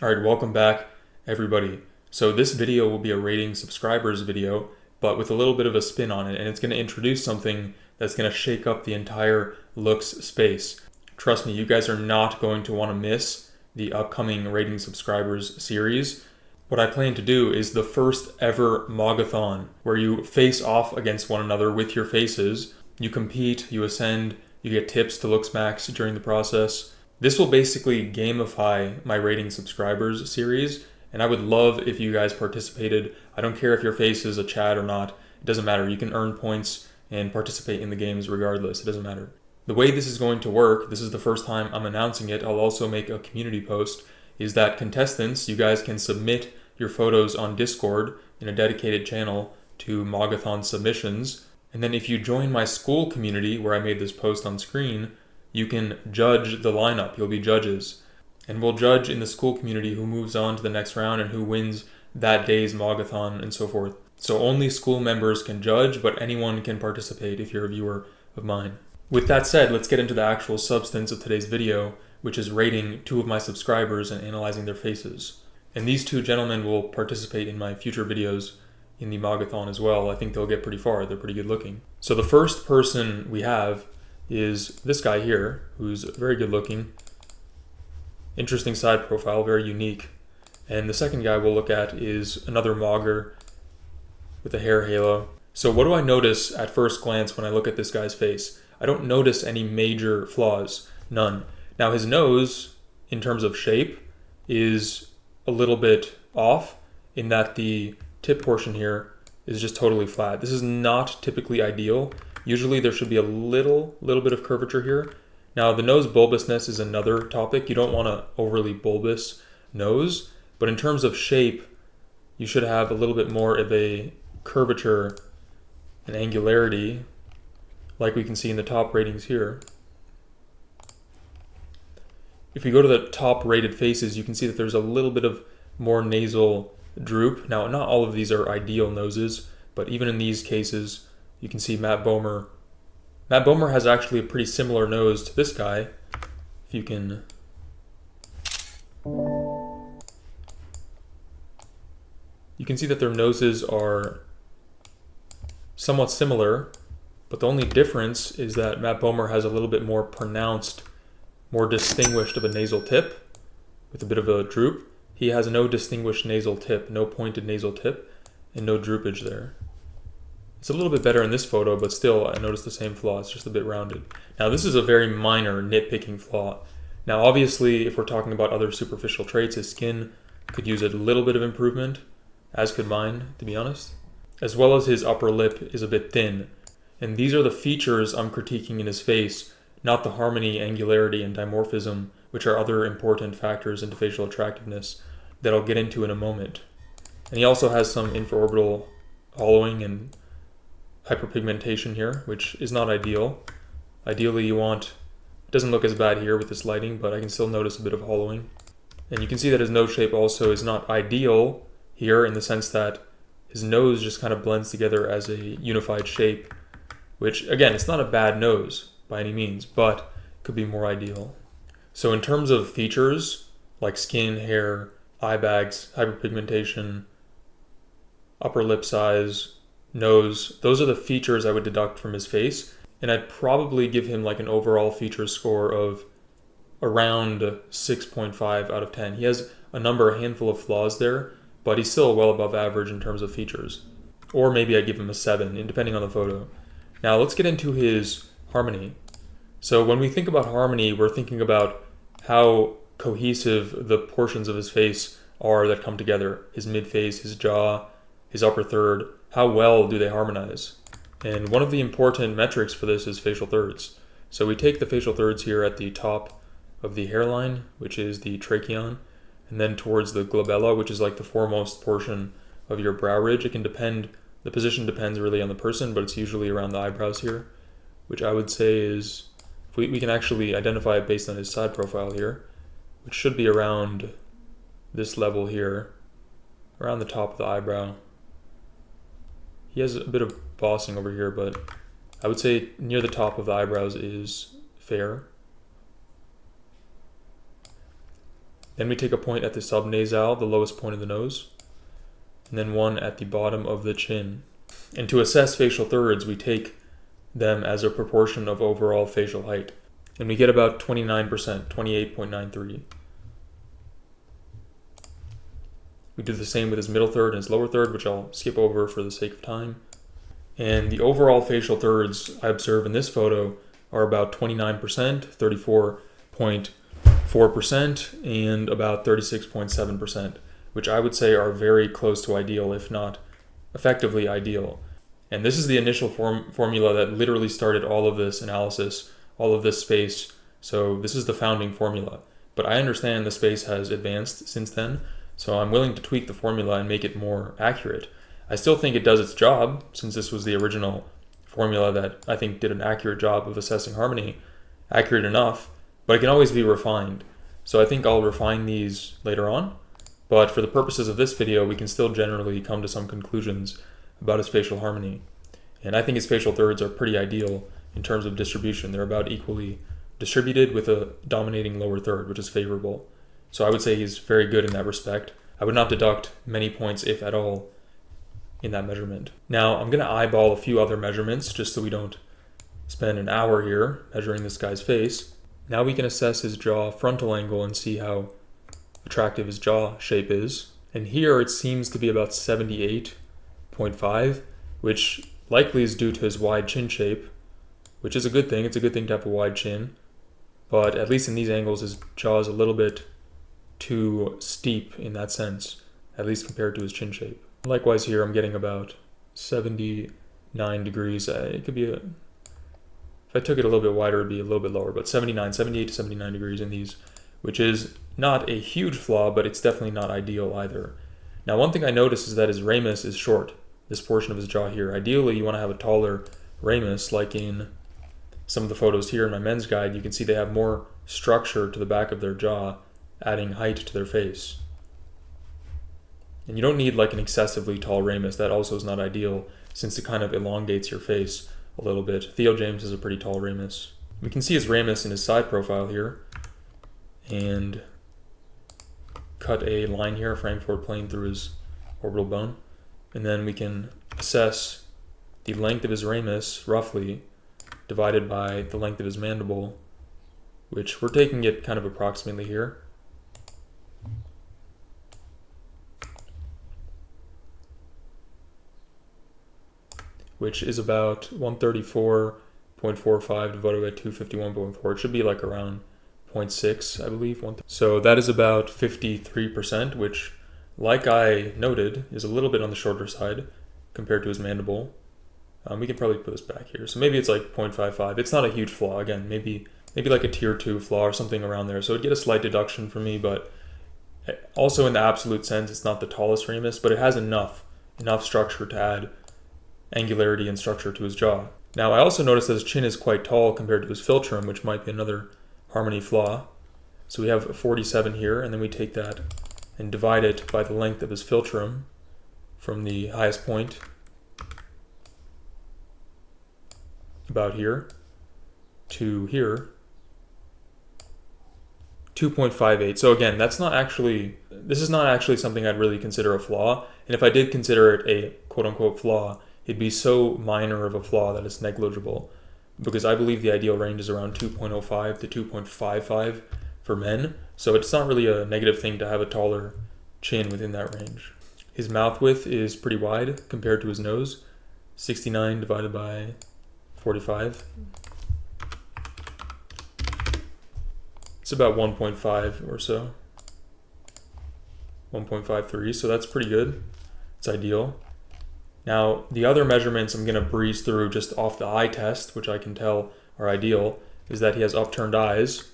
Alright, welcome back everybody. So this video will be a rating subscribers video, but with a little bit of a spin on it, and it's going to introduce something that's going to shake up the entire looks space. Trust me, you guys are not going to want to miss the upcoming rating subscribers series. What I plan to do is the first ever mogathon, where you face off against one another with your faces. You compete, you ascend, you get tips to looks max during the process. This will basically gamify my rating subscribers series, and I would love if you guys participated. I don't care if your face is a Chad or not. It doesn't matter. You can earn points and participate in the games regardless. It doesn't matter. The way this is going to work, this is the first time I'm announcing it, I'll also make a community post, is that contestants, you guys can submit your photos on Discord in a dedicated channel to mogathon submissions. And then if you join my school community, where I made this post on screen, you can judge the lineup. You'll be judges. And we'll judge in the school community who moves on to the next round and who wins that day's mogathon and so forth. So only school members can judge, but anyone can participate if you're a viewer of mine. With that said, let's get into the actual substance of today's video, which is rating two of my subscribers and analyzing their faces. And these two gentlemen will participate in my future videos in the mogathon as well. I think they'll get pretty far. They're pretty good looking. So the first person we have is this guy here, who's very good looking. Interesting side profile, very unique. And the second guy we'll look at is another mogger with a hair halo. So what do I notice at first glance when I look at this guy's face? I don't notice any major flaws, none. Now his nose, in terms of shape, is a little bit off in that the tip portion here is just totally flat. This is not typically ideal. Usually there should be a little bit of curvature here. Now the nose bulbousness is another topic. You don't want an overly bulbous nose, but in terms of shape, you should have a little bit more of a curvature and angularity, like we can see in the top ratings here. If we go to the top rated faces, you can see that there's a little bit of more nasal droop. Now, not all of these are ideal noses, but even in these cases, you can see Matt Bomer. Matt Bomer has actually a pretty similar nose to this guy. If you can... You can see that their noses are somewhat similar, but the only difference is that Matt Bomer has a little bit more pronounced, more distinguished of a nasal tip with a bit of a droop. He has no distinguished nasal tip, no pointed nasal tip, and no droopage there. It's a little bit better in this photo, but still I notice the same flaw. It's just a bit rounded. Now this is a very minor nitpicking flaw. Now obviously if we're talking about other superficial traits, his skin could use a little bit of improvement, as could mine, to be honest. As well as his upper lip is a bit thin. And these are the features I'm critiquing in his face, not the harmony, angularity, and dimorphism, which are other important factors into facial attractiveness that I'll get into in a moment. And he also has some infraorbital hollowing and hyperpigmentation here, which is not ideal. Ideally you want, it doesn't look as bad here with this lighting, but I can still notice a bit of hollowing. And you can see that his nose shape also is not ideal here in the sense that his nose just kind of blends together as a unified shape, which again, it's not a bad nose by any means, but could be more ideal. So in terms of features like skin, hair, eye bags, hyperpigmentation, upper lip size, nose, those are the features I would deduct from his face, and I'd probably give him like an overall feature score of around 6.5 out of 10. He has a handful of flaws there, but he's still well above average in terms of features. Or maybe I'd give him a 7, depending on the photo. Now let's get into his harmony. So when we think about harmony, we're thinking about how cohesive the portions of his face are that come together. His mid-face, his jaw, his upper third. How well do they harmonize? And one of the important metrics for this is facial thirds. So we take the facial thirds here at the top of the hairline, which is the tracheon, and then towards the glabella, which is like the foremost portion of your brow ridge. It can depend, the position depends really on the person, but it's usually around the eyebrows here, which I would say is, we can actually identify it based on his side profile here, which should be around this level here, around the top of the eyebrow. He has a bit of bossing over here, but I would say near the top of the eyebrows is fair. Then we take a point at the subnasal, the lowest point of the nose, and then one at the bottom of the chin. And to assess facial thirds, we take them as a proportion of overall facial height. And we get about 29%, 28.93. We do the same with his middle third and his lower third, which I'll skip over for the sake of time. And the overall facial thirds I observe in this photo are about 29%, 34.4%, and about 36.7%, which I would say are very close to ideal, if not effectively ideal. And this is the initial formula that literally started all of this analysis, all of this space. So this is the founding formula. But I understand the space has advanced since then, so I'm willing to tweak the formula and make it more accurate. I still think it does its job, since this was the original formula that I think did an accurate job of assessing harmony, accurate enough, but it can always be refined. So I think I'll refine these later on, but for the purposes of this video, we can still generally come to some conclusions about his facial harmony. And I think his facial thirds are pretty ideal in terms of distribution. They're about equally distributed with a dominating lower third, which is favorable. So I would say he's very good in that respect. I would not deduct many points, if at all, in that measurement. Now, I'm going to eyeball a few other measurements just so we don't spend an hour here measuring this guy's face. Now we can assess his jaw frontal angle and see how attractive his jaw shape is. And here it seems to be about 78.5, which likely is due to his wide chin shape, which is a good thing. It's a good thing to have a wide chin. But at least in these angles, his jaw is a little bit too steep in that sense, at least compared to his chin shape. Likewise here, I'm getting about 79 degrees. It could be if I took it a little bit wider, it'd be a little bit lower, but 78 to 79 degrees in these, which is not a huge flaw, but it's definitely not ideal either. Now, one thing I noticed is that his ramus is short, this portion of his jaw here. Ideally, you want to have a taller ramus, like in some of the photos here in my men's guide. You can see they have more structure to the back of their jaw, adding height to their face. And you don't need like an excessively tall ramus. That also is not ideal, since it kind of elongates your face a little bit. Theo James has a pretty tall ramus. We can see his ramus in his side profile here, and cut a line here, a Frankfurt plane, through his orbital bone. And then we can assess the length of his ramus, roughly, divided by the length of his mandible, which we're taking it kind of approximately here. Which is about 134.45 divided by 251.4. It should be like around 0.6, I believe. So that is about 53%, which, like I noted, is a little bit on the shorter side compared to his mandible. We can probably put this back here. So maybe it's like 0.55. It's not a huge flaw. Again, maybe like a tier 2 flaw or something around there. So it'd get a slight deduction for me, but also in the absolute sense, it's not the tallest ramus, but it has enough structure to add angularity and structure to his jaw. Now, I also noticed that his chin is quite tall compared to his philtrum, which might be another harmony flaw. So we have a 47 here, and then we take that and divide it by the length of his philtrum from the highest point, about here, to here, 2.58. So again, this is not actually something I'd really consider a flaw. And if I did consider it a quote-unquote flaw, it'd be so minor of a flaw that it's negligible, because I believe the ideal range is around 2.05 to 2.55 for men. So it's not really a negative thing to have a taller chin within that range. His mouth width is pretty wide compared to his nose, 69 divided by 45. It's about 1.5 or so, 1.53, so that's pretty good. It's ideal. Now, the other measurements I'm going to breeze through just off the eye test, which I can tell are ideal, is that he has upturned eyes.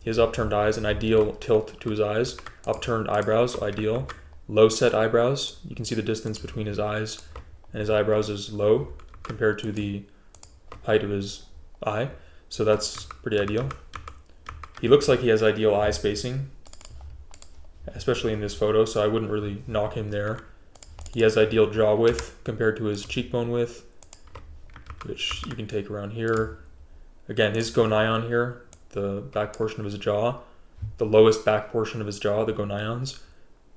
He has upturned eyes, an ideal tilt to his eyes. Upturned eyebrows, ideal. Low set eyebrows. You can see the distance between his eyes and his eyebrows is low compared to the height of his eye. So that's pretty ideal. He looks like he has ideal eye spacing, especially in this photo, so I wouldn't really knock him there. He has ideal jaw width compared to his cheekbone width, which you can take around here. Again, his gonaion here the back portion of his jaw, the lowest back portion of his jaw, the gonions,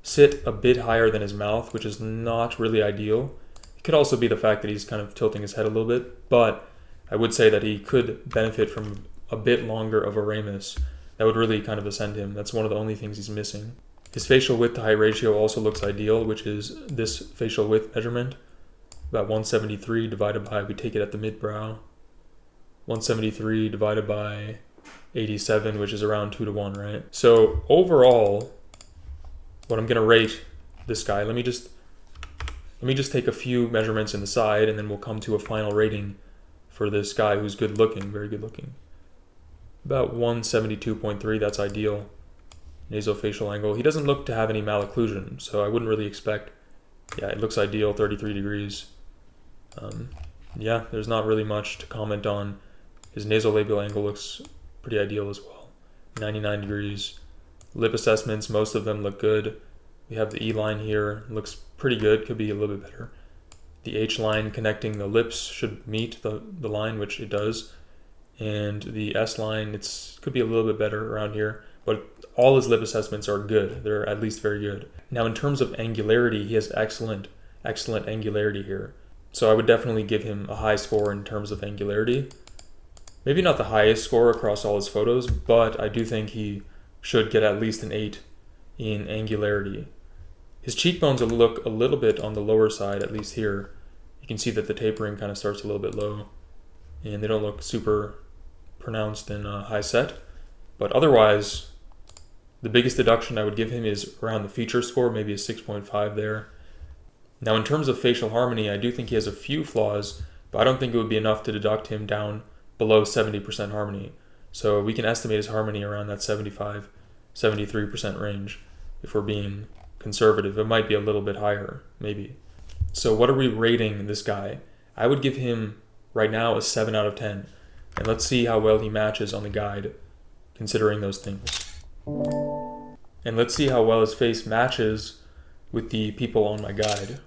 sit a bit higher than his mouth, which is not really ideal. It could also be the fact that he's kind of tilting his head a little bit, but I would say that he could benefit from a bit longer of a ramus. That would really kind of ascend him. That's one of the only things he's missing. His facial width to height ratio also looks ideal, which is this facial width measurement, about 173 divided by, we take it at the mid-brow, 173 divided by 87, which is around 2 to 1, right? So overall, what I'm gonna rate this guy, let me just take a few measurements in the side, and then we'll come to a final rating for this guy who's good looking, very good looking. About 172.3, that's ideal. Nasofacial angle. He doesn't look to have any malocclusion, so I wouldn't really expect, yeah, it looks ideal, 33 degrees. Yeah, there's not really much to comment on. His nasolabial angle looks pretty ideal as well, 99 degrees. Lip assessments, most of them look good. We have the E line here, looks pretty good, could be a little bit better. The H line connecting the lips should meet the line, which it does. And the S line, could be a little bit better around here, but all his lip assessments are good. They're at least very good. Now in terms of angularity, he has excellent angularity here. So I would definitely give him a high score in terms of angularity. Maybe not the highest score across all his photos, but I do think he should get at least an 8 in angularity. His cheekbones look a little bit on the lower side, at least here. You can see that the tapering kind of starts a little bit low, and they don't look super pronounced and high set. But otherwise, the biggest deduction I would give him is around the feature score, maybe a 6.5 there. Now in terms of facial harmony, I do think he has a few flaws, but I don't think it would be enough to deduct him down below 70% harmony. So we can estimate his harmony around that 73% range. If we're being conservative, it might be a little bit higher, maybe. So what are we rating this guy? I would give him right now a 7 out of 10. And let's see how well he matches on the guide, considering those things. And let's see how well his face matches with the people on my guide.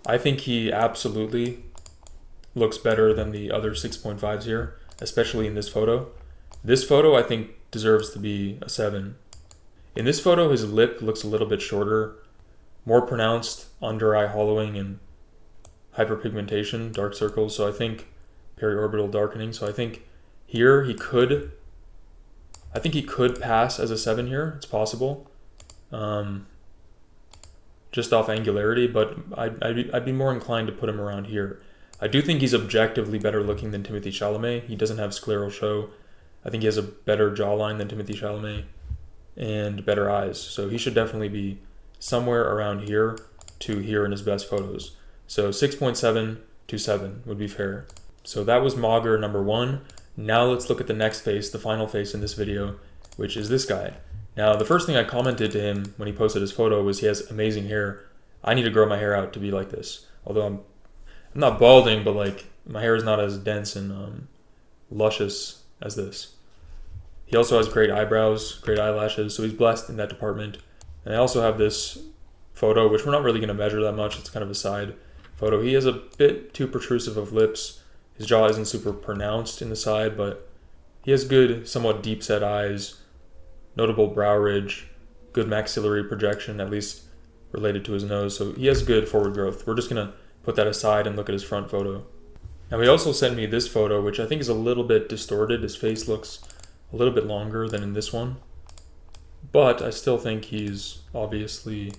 I think he absolutely looks better than the other 6.5s here, especially in this photo. This photo I think deserves to be a 7. In this photo, his lip looks a little bit shorter, more pronounced under eye hollowing and hyperpigmentation, dark circles, so I think periorbital darkening, so I think here he could pass as a 7 here, it's possible, just off angularity, but I'd be more inclined to put him around here. I do think he's objectively better looking than Timothée Chalamet. He doesn't have scleral show. I think he has a better jawline than Timothée Chalamet and better eyes, so he should definitely be somewhere around here to here in his best photos. So 6.7 to 7 would be fair. So that was Mauger number 1. Now let's look at the next face, the final face in this video, which is this guy. Now the first thing I commented to him when he posted his photo was he has amazing hair. I need to grow my hair out to be like this. Although I'm not balding, but like my hair is not as dense and luscious as this. He also has great eyebrows, great eyelashes, so he's blessed in that department. And I also have this photo, which we're not really going to measure that much. It's kind of a side photo. He has a bit too protrusive of lips. His jaw isn't super pronounced in the side, but he has good, somewhat deep-set eyes, notable brow ridge, good maxillary projection, at least related to his nose. So he has good forward growth. We're just going to put that aside and look at his front photo. Now he also sent me this photo, which I think is a little bit distorted. His face looks a little bit longer than in this one, but I still think he's obviously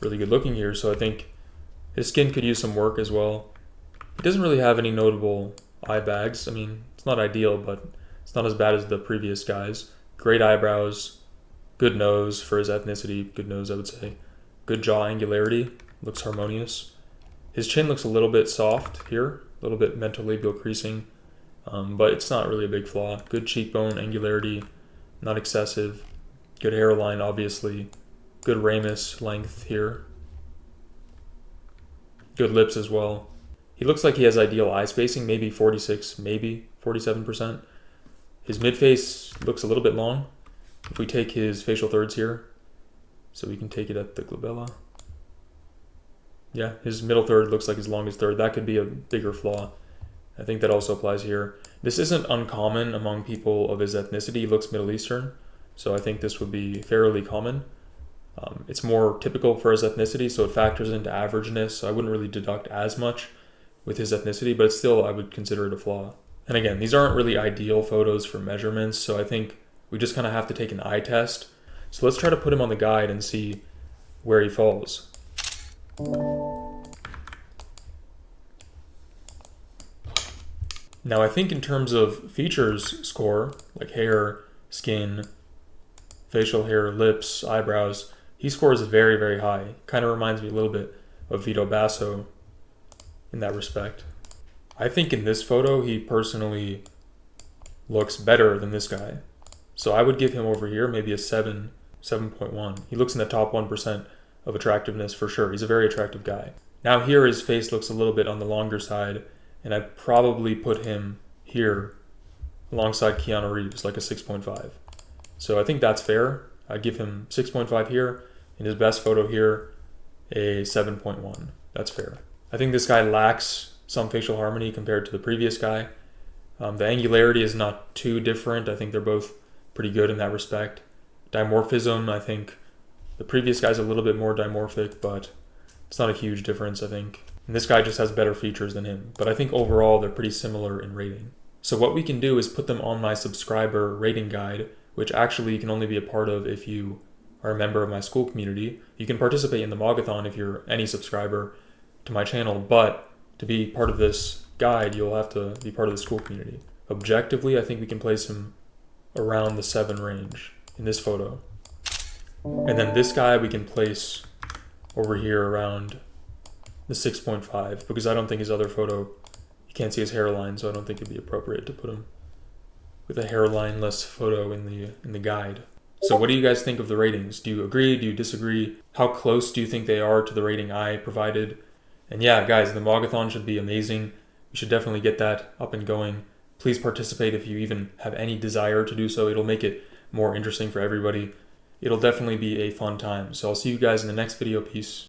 really good looking here, so I think his skin could use some work as well. He doesn't really have any notable eye bags. I mean, it's not ideal, but it's not as bad as the previous guys. Great eyebrows, good nose for his ethnicity, good nose I would say. Good jaw angularity, looks harmonious. His chin looks a little bit soft here, a little bit mental-labial creasing, but it's not really a big flaw. Good cheekbone angularity, not excessive. Good hairline, obviously. Good ramus length here. Good lips as well. He looks like he has ideal eye spacing, maybe 46, maybe 47%. His mid-face looks a little bit long. If we take his facial thirds here, so we can take it at the glabella. Yeah, his middle third looks like his longest third. That could be a bigger flaw. I think that also applies here. This isn't uncommon among people of his ethnicity. He looks Middle Eastern, so I think this would be fairly common. It's more typical for his ethnicity, so it factors into averageness, so I wouldn't really deduct as much with his ethnicity, but still I would consider it a flaw. And again, these aren't really ideal photos for measurements, so I think we just kind of have to take an eye test. So let's try to put him on the guide and see where he falls. Now I think in terms of features score, like hair, skin, facial hair, lips, eyebrows, he scores very, very high. Kind of reminds me a little bit of Vito Basso in that respect. I think in this photo, he personally looks better than this guy. So I would give him over here maybe a 7.1. He looks in the top 1% of attractiveness for sure. He's a very attractive guy. Now here his face looks a little bit on the longer side, and I'd probably put him here alongside Keanu Reeves, like a 6.5. So I think that's fair. I'd give him 6.5 here, and his best photo here, a 7.1. That's fair. I think this guy lacks some facial harmony compared to the previous guy. The angularity is not too different. I think they're both pretty good in that respect. Dimorphism, I think the previous guy's a little bit more dimorphic, but it's not a huge difference, I think. And this guy just has better features than him. But I think overall they're pretty similar in rating. So what we can do is put them on my subscriber rating guide, which actually you can only be a part of if you are a member of my school community. You can participate in the mogathon if you're any subscriber to my channel, but to be part of this guide, you'll have to be part of the school community. Objectively, I think we can place him around the 7 range in this photo. And then this guy we can place over here around the 6.5, because I don't think his other photo, you can't see his hairline, so I don't think it'd be appropriate to put him with a hairline-less photo in the guide. So what do you guys think of the ratings? Do you agree? Do you disagree? How close do you think they are to the rating I provided? And yeah, guys, the mogathon should be amazing. You should definitely get that up and going. Please participate if you even have any desire to do so. It'll make it more interesting for everybody. It'll definitely be a fun time. So I'll see you guys in the next video. Peace.